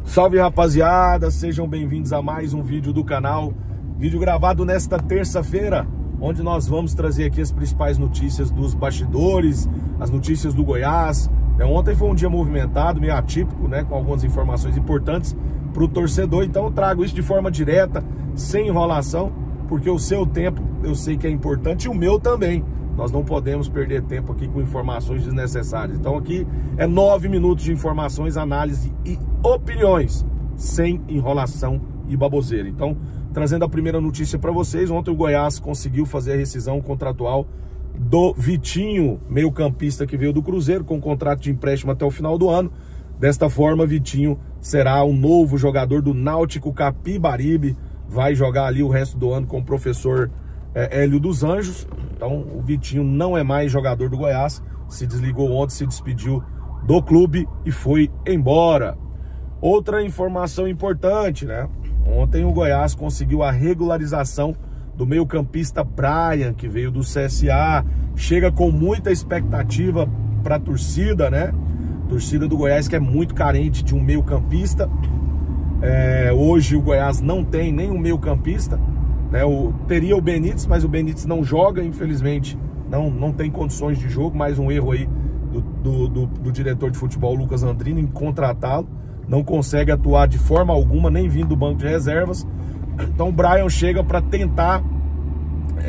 Salve, rapaziada, sejam bem-vindos a mais um vídeo do canal. Vídeo gravado nesta terça-feira, onde nós vamos trazer aqui as principais notícias dos bastidores, as notícias do Goiás. Ontem foi um dia movimentado, meio atípico, né, com algumas informações importantes para o torcedor. Então eu trago isso de forma direta, sem enrolação, porque o seu tempo eu sei que é importante e o meu também. Nós não podemos perder tempo aqui com informações desnecessárias. Então aqui é 9 minutos de informações, análise e opiniões, sem enrolação e baboseira. Então, trazendo a primeira notícia para vocês, ontem o Goiás conseguiu fazer a rescisão contratual do Vitinho, meio-campista que veio do Cruzeiro, com contrato de empréstimo até o final do ano. Desta forma, Vitinho será o novo jogador do Náutico Capibaribe, vai jogar ali o resto do ano com o professor Hélio dos Anjos. Então o Vitinho não é mais jogador do Goiás, se desligou ontem, se despediu do clube e foi embora. Outra informação importante, né? Ontem o Goiás conseguiu a regularização do meio-campista Brian, que veio do CSA. Chega com muita expectativa para a torcida, né? A torcida do Goiás que é muito carente de um meio-campista. Hoje o Goiás não tem nem um meio-campista, né? Teria o Benítez, mas o Benítez não joga, infelizmente. Não tem condições de jogo. Mais um erro aí do diretor de futebol, Lucas Andrino, em contratá-lo. Não consegue atuar de forma alguma, nem vindo do banco de reservas. Então o Brian chega para tentar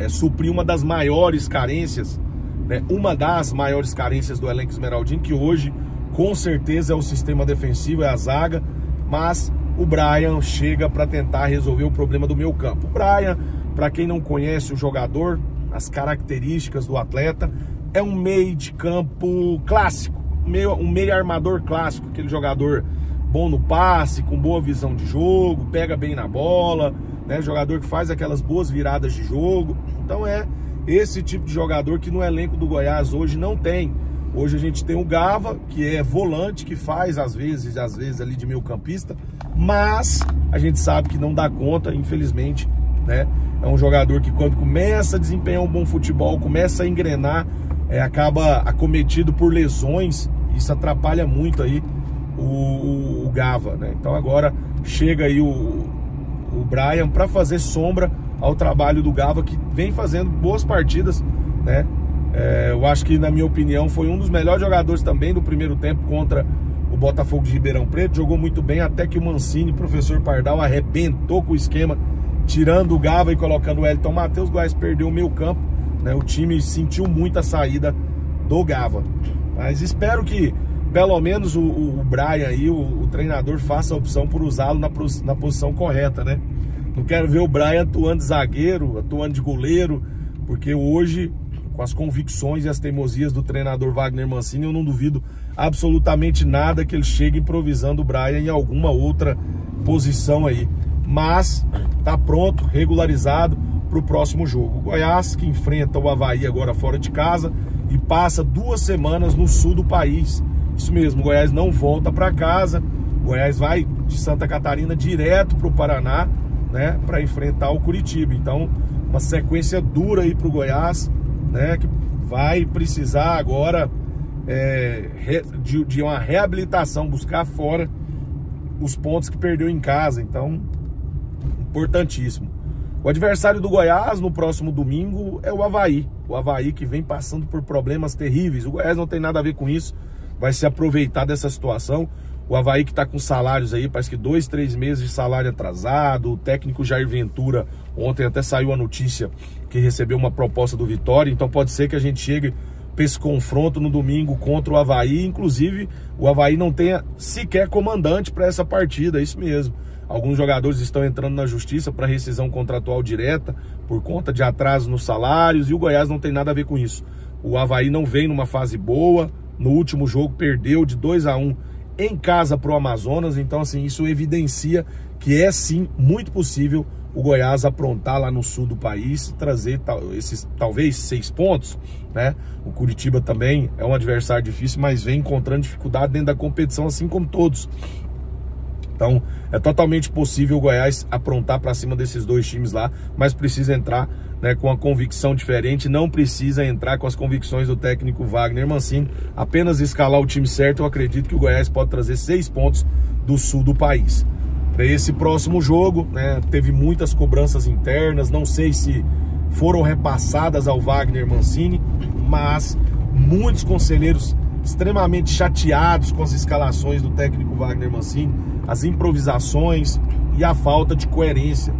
suprir uma das maiores carências, né? Uma das maiores carências do elenco esmeraldino, que hoje com certeza é o sistema defensivo, é a zaga. Mas o Brian chega para tentar resolver o problema do meio campo. O Brian, para quem não conhece o jogador, as características do atleta, é um meio de campo clássico, um meio armador clássico, aquele jogador bom no passe, com boa visão de jogo, pega bem na bola, né? Jogador que faz aquelas boas viradas de jogo. Então é esse tipo de jogador que no elenco do Goiás hoje não tem. Hoje a gente tem o Gava, que é volante, que faz às vezes ali de meio campista, mas a gente sabe que não dá conta, infelizmente, né? É um jogador que quando começa a desempenhar um bom futebol, começa a engrenar, acaba acometido por lesões. Isso atrapalha muito aí o Gava, né? Então agora chega aí o Brian para fazer sombra ao trabalho do Gava, que vem fazendo boas partidas, né? Eu acho que, na minha opinião, foi um dos melhores jogadores também do primeiro tempo contra o Botafogo de Ribeirão Preto. Jogou muito bem, até que o Mancini, professor Pardal, arrebentou com o esquema, tirando o Gava e colocando o Wellington Matheus. O Goiás perdeu o meio campo, né? O time sentiu muito a saída do Gava. Mas espero que, pelo menos, o Brian aí, o treinador, faça a opção por usá-lo na posição correta, né? Não quero ver o Brian atuando de zagueiro, atuando de goleiro, porque hoje, com as convicções e as teimosias do treinador Wagner Mancini, eu não duvido absolutamente nada que ele chegue improvisando o Brian em alguma outra posição aí. Mas tá pronto, regularizado para o próximo jogo. O Goiás, que enfrenta o Avaí agora fora de casa e passa 2 semanas no sul do país. Isso mesmo, o Goiás não volta para casa. O Goiás vai de Santa Catarina direto para o Paraná, né, para enfrentar o Curitiba. Então, uma sequência dura aí para o Goiás, né, que vai precisar agora de uma reabilitação, buscar fora os pontos que perdeu em casa. Então, importantíssimo. O adversário do Goiás no próximo domingo é o Avaí. O Avaí que vem passando por problemas terríveis. O Goiás não tem nada a ver com isso, vai se aproveitar dessa situação. O Avaí que está com salários aí, parece que 2, 3 meses de salário atrasado. O técnico Jair Ventura, ontem até saiu a notícia que recebeu uma proposta do Vitória. Então pode ser que a gente chegue para esse confronto no domingo contra o Avaí. Inclusive o Avaí não tenha sequer comandante para essa partida, é isso mesmo. Alguns jogadores estão entrando na justiça para rescisão contratual direta por conta de atraso nos salários, e o Goiás não tem nada a ver com isso. O Avaí não vem numa fase boa. No último jogo perdeu de 2-1 em casa para o Amazonas. Então, assim, isso evidencia que é sim muito possível o Goiás aprontar lá no sul do país, trazer esses talvez 6 pontos, né? O Curitiba também é um adversário difícil, mas vem encontrando dificuldade dentro da competição, assim como todos. Então, é totalmente possível o Goiás aprontar para cima desses dois times lá, mas precisa entrar, né, com a convicção diferente, não precisa entrar com as convicções do técnico Wagner Mancini, apenas escalar o time certo. Eu acredito que o Goiás pode trazer 6 pontos do sul do país. Para esse próximo jogo, né, teve muitas cobranças internas, não sei se foram repassadas ao Wagner Mancini, mas muitos conselheiros extremamente chateados com as escalações do técnico Wagner Mancini, as improvisações e a falta de coerência.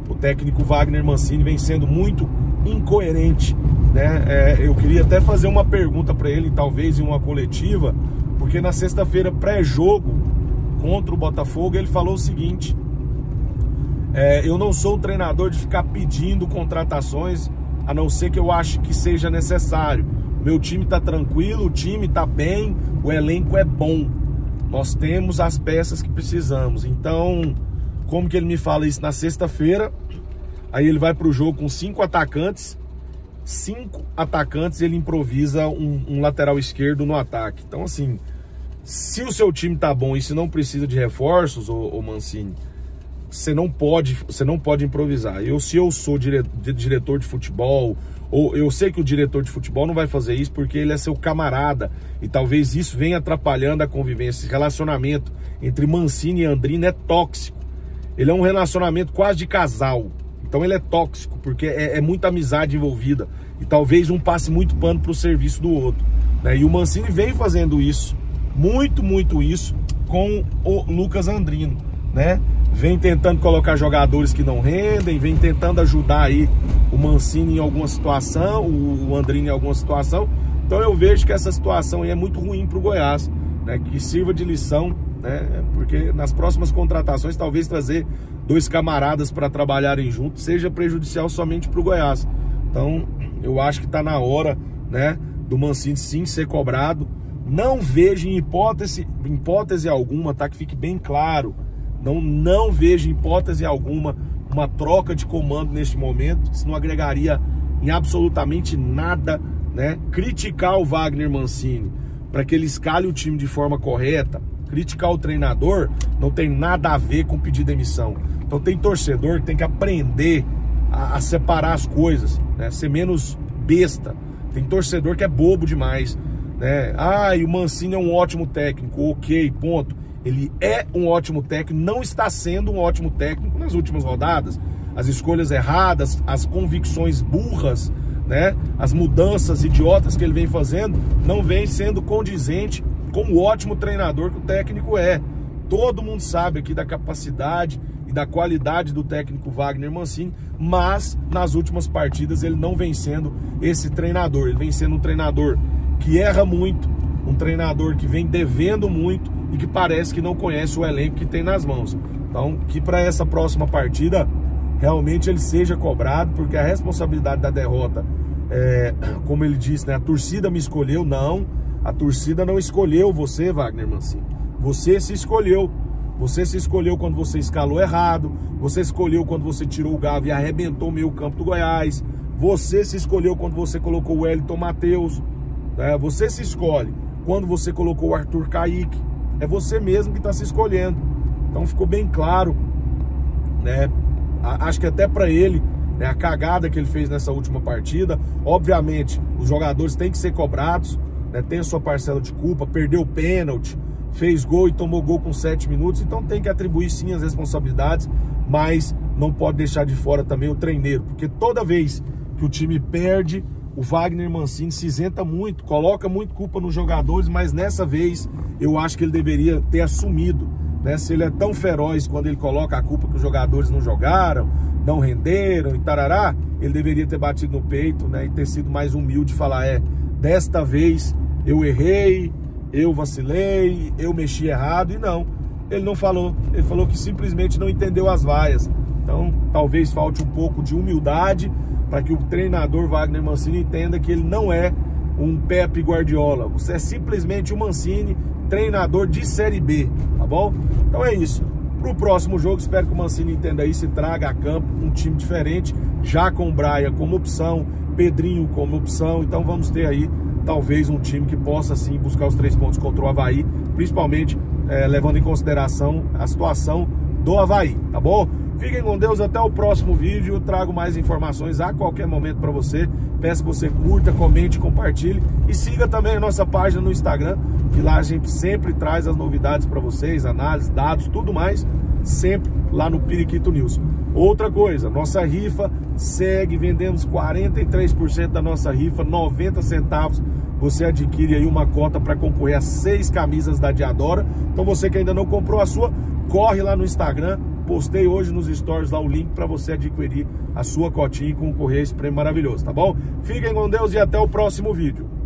O técnico Wagner Mancini vem sendo muito incoerente, né? Eu queria até fazer uma pergunta para ele, talvez em uma coletiva, porque na sexta-feira pré-jogo contra o Botafogo ele falou o seguinte: eu não sou um treinador de ficar pedindo contratações, a não ser que eu ache que seja necessário. Meu time tá tranquilo, o time tá bem, o elenco é bom. Nós temos as peças que precisamos. Então, como que ele me fala isso na sexta-feira? Aí ele vai pro jogo com 5 atacantes. 5 atacantes, ele improvisa um lateral esquerdo no ataque. Então, assim, se o seu time tá bom e se não precisa de reforços, ô Mancini, você não pode improvisar. Se eu sou diretor de futebol, ou eu sei que o diretor de futebol não vai fazer isso porque ele é seu camarada, e talvez isso venha atrapalhando a convivência. Esse relacionamento entre Mancini e Andrino é tóxico. Ele é um relacionamento quase de casal. Então ele é tóxico, porque é muita amizade envolvida. E talvez um passe muito pano para o serviço do outro, né? E o Mancini vem fazendo isso, muito isso, com o Lucas Andrino, né? Vem tentando colocar jogadores que não rendem, vem tentando ajudar aí o Mancini em alguma situação, o Andrino em alguma situação. Então eu vejo que essa situação aí é muito ruim para o Goiás, né? Que sirva de lição, né? Porque nas próximas contratações, talvez trazer 2 camaradas para trabalharem juntos seja prejudicial somente para o Goiás. Então eu acho que está na hora, né, do Mancini sim ser cobrado. Não vejo em hipótese alguma, tá? Que fique bem claro. Não vejo em hipótese alguma uma troca de comando neste momento. Isso não agregaria em absolutamente nada, né? Criticar o Wagner Mancini para que ele escale o time de forma correta, criticar o treinador, não tem nada a ver com pedir demissão. Então tem torcedor que tem que aprender a separar as coisas, né? Ser menos besta. Tem torcedor que é bobo demais, né? E o Mancini é um ótimo técnico, ok, ponto. Ele é um ótimo técnico, não está sendo um ótimo técnico nas últimas rodadas. As escolhas erradas, as convicções burras, né? As mudanças idiotas que ele vem fazendo não vem sendo condizente com o ótimo treinador que o técnico é. Todo mundo sabe aqui da capacidade e da qualidade do técnico Wagner Mancini, mas nas últimas partidas ele não vem sendo esse treinador. Ele vem sendo um treinador que erra muito, um treinador que vem devendo muito e que parece que não conhece o elenco que tem nas mãos. Então, que para essa próxima partida realmente ele seja cobrado, porque a responsabilidade da derrota, como ele disse, né, a torcida me escolheu. Não, a torcida não escolheu você, Wagner Mancini. Você se escolheu. Você se escolheu quando você escalou errado. Você escolheu quando você tirou o Gava e arrebentou o meio campo do Goiás. Você se escolheu quando você colocou o Wellington Matheus. Você se escolhe quando você colocou o Arthur Kaique. É você mesmo que está se escolhendo. Então ficou bem claro, né? Acho que até para ele, né, a cagada que ele fez nessa última partida. Obviamente, os jogadores têm que ser cobrados, né? Tem a sua parcela de culpa. Perdeu o pênalti, fez gol e tomou gol com 7 minutos. Então tem que atribuir sim as responsabilidades, mas não pode deixar de fora também o treineiro, porque toda vez que o time perde, o Wagner Mancini se isenta muito, coloca muito culpa nos jogadores, mas nessa vez eu acho que ele deveria ter assumido, né? Se ele é tão feroz quando ele coloca a culpa que os jogadores não jogaram, não renderam e tarará, ele deveria ter batido no peito, né? E ter sido mais humilde, falar, desta vez eu errei, eu vacilei, eu mexi errado. E não, ele não falou, ele falou que simplesmente não entendeu as vaias. Então talvez falte um pouco de humildade para que o treinador Wagner Mancini entenda que ele não é um Pepe Guardiola. Você é simplesmente o Mancini, treinador de Série B, tá bom? Então é isso. Para o próximo jogo, espero que o Mancini entenda isso e traga a campo um time diferente, já com o Braia como opção, Pedrinho como opção. Então vamos ter aí, talvez, um time que possa sim buscar os 3 pontos contra o Avaí, principalmente levando em consideração a situação do Avaí, tá bom? Fiquem com Deus, até o próximo vídeo. Eu trago mais informações a qualquer momento para você. Peço que você curta, comente, compartilhe e siga também a nossa página no Instagram, que lá a gente sempre traz as novidades para vocês, análise, dados, tudo mais, sempre lá no Periquito News. Outra coisa, nossa rifa segue, vendemos 43% da nossa rifa, 90 centavos. Você adquire aí uma cota para concorrer a 6 camisas da Diadora. Então você que ainda não comprou a sua, corre lá no Instagram. Postei hoje nos stories lá o link para você adquirir a sua cotinha e concorrer a esse prêmio maravilhoso, tá bom? Fiquem com Deus e até o próximo vídeo.